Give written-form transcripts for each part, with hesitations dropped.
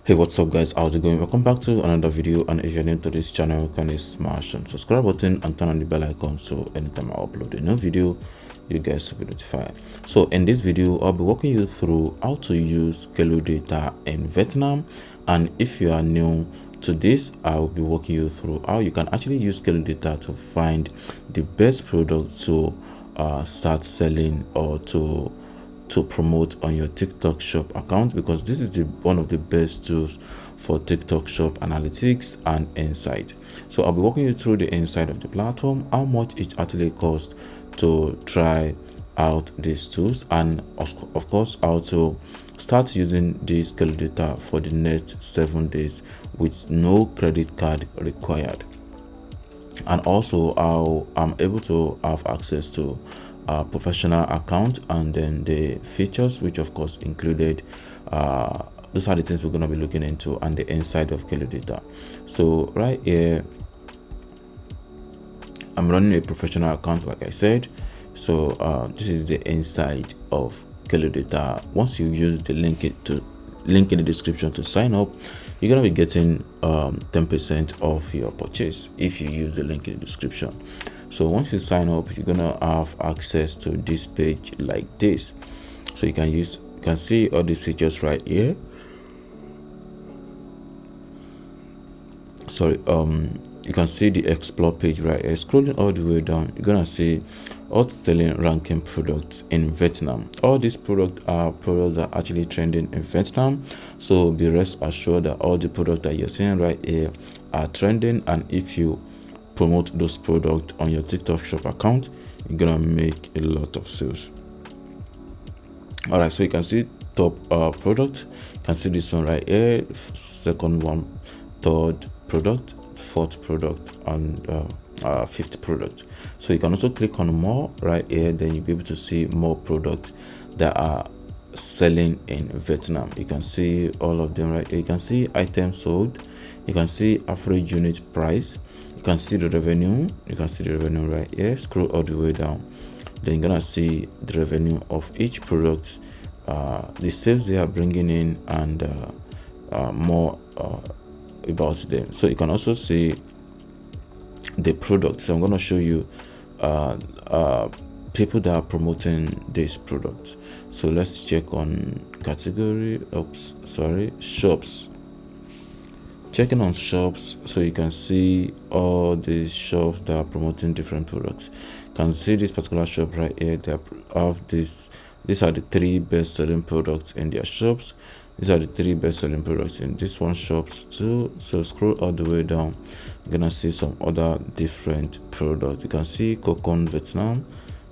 Hey, what's up guys, how's it going? Welcome back to another video, and if you're new to this channel, kindly smash on subscribe button and turn on the bell icon so anytime I upload a new video you guys will be notified. So in this video I'll be walking you through how to use Kalodata in Vietnam, and if you are new to this, I will be walking you through how you can actually use Kalodata to find the best product to start selling or to promote on your TikTok shop account, because this is one of the best tools for TikTok shop analytics and insight. So I'll be walking you through the inside of the platform, how much it actually costs to try out these tools, and of course how to start using this Kalodata for the next 7 days with no credit card required, and also how I'm able to have access to a professional account, and then the features which of course included those are the things we're going to be looking into, and the inside of Kalodata. So right here I'm running a professional account, like I said. So this is the inside of Kalodata. Once you use the link in the description to sign up, you're gonna be getting 10% off your purchase if you use the link in the description. So once you sign up, you're gonna have access to this page like this. So you can see all these features right here. Sorry, you can see the explore page right here. Scrolling all the way down, you're gonna see hot selling ranking products in Vietnam. All these products are products that are actually trending in Vietnam, so be rest assured that all the products that you're seeing right here are trending, and if you promote those products on your TikTok shop account, you're gonna make a lot of sales. All right, so you can see top product. You can see this one right here, second one, third product, fourth product, and fifth product. So you can also click on more right here, then you'll be able to see more products that are selling in Vietnam. You can see all of them right here. You can see items sold, you can see average unit price, you can see the revenue, right here. Scroll all the way down, then you're gonna see the revenue of each product, the sales they are bringing in, and more about them. So you can also see the product. So I'm going to show you people that are promoting this product. So let's check on category, shops. Checking on shops, so you can see all these shops that are promoting different products. You can see this particular shop right here. They have this. These are the 3 best selling products in their shops. These are the 3 best selling products in this one shops too. So scroll all the way down, you're gonna see some other different products. You can see Cocon Vietnam,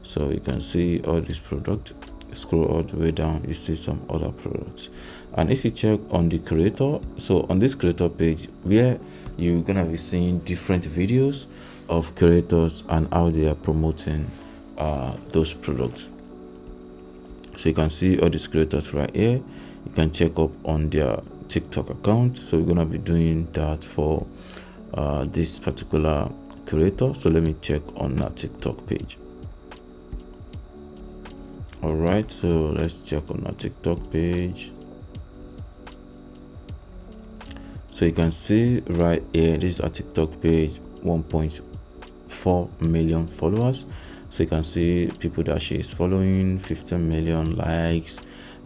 so you can see all these products. Scroll all the way down, you see some other products. And if you check on the creator, so on this creator page where you're gonna be seeing different videos of creators and how they are promoting those products. So you can see all these creators right here. You can check up on their TikTok account. So we're gonna be doing that for this particular creator. So let me check on our TikTok page. All right, so let's check on our TikTok page. So you can see right here, this is our TikTok page, 1.4 million followers. So you can see people that she is following, 15 million likes,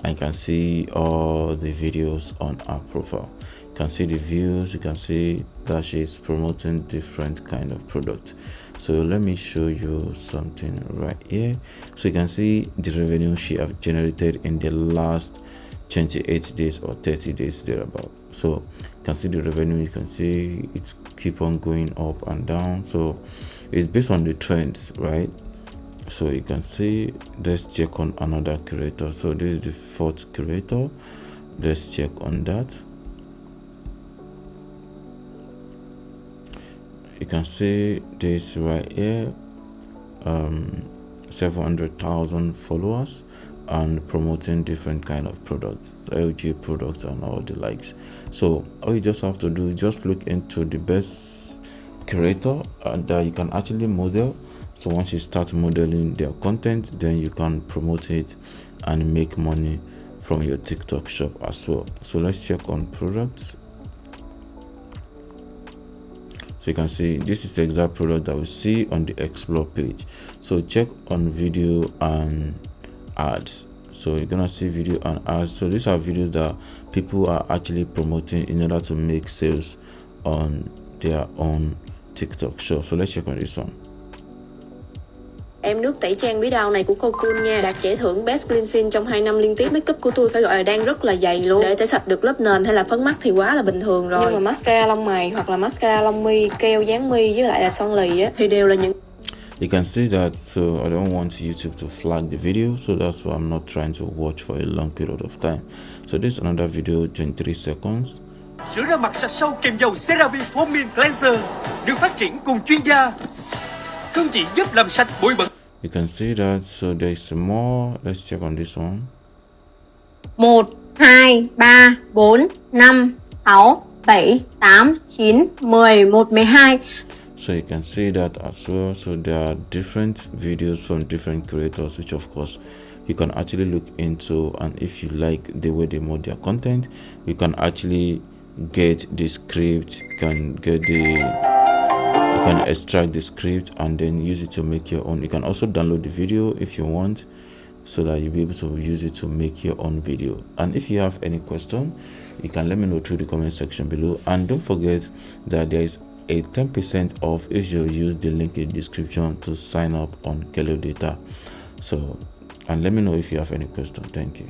and you can see all the videos on our profile. You can see the views, you can see that she is promoting different kind of products. So let me show you something right here. So you can see the revenue she have generated in the last 28 days or 30 days thereabout. So you can see the revenue, you can see it's keep on going up and down. So it's based on the trends, right? So you can see, let's check on another creator. So this is the 4th creator. Let's check on that. You can see this right here, 700,000 followers, and promoting different kind of products, LG products and all the likes. So all you just have to do is just look into the best creator that you can actually model. So once you start modeling their content, then you can promote it and make money from your TikTok shop as well. So let's check on products. So you can see this is the exact product that we see on the explore page. So check on video and ads. So you're gonna see video and ads. So these are videos that people are actually promoting in order to make sales on their own TikTok shop. So let's check on this one. Em nước tẩy trang bí đao này của Cocoon nha, đạt giải thưởng Best Cleansing trong 2 năm liên tiếp. Makeup của tôi phải gọi là đang rất là dày luôn. Để tẩy sạch được lớp nền hay là phấn mắt thì quá là bình thường rồi. Nhưng mà mascara lông mày hoặc là mascara lông mi, keo dán mi với lại là son lì á thì đều là những. You can see that, so I don't want YouTube to flag the video, so that's why I'm not trying to watch for a long period of time. So this is another video, 23 seconds. Sữa rửa mặt sạch sâu kèm dầu CeraVe Foaming Cleanser được phát triển cùng chuyên gia, không chỉ giúp làm sạch bụi bẩn. You can see that, so there's more. Let's check on this one. 1, 2, 3, 4, 5, 6, 7, 8, 9, 10, 1, 12. So you can see that as well. So there are different videos from different creators, which of course you can actually look into, and if you like the way they mod their content, you can actually get the script, you can extract the script and then use it to make your own. You can also download the video if you want, so that you'll be able to use it to make your own video. And if you have any question, you can let me know through the comment section below. And don't forget that there is a 10% off if you use the link in the description to sign up on Kalodata. So, and let me know if you have any question. Thank you.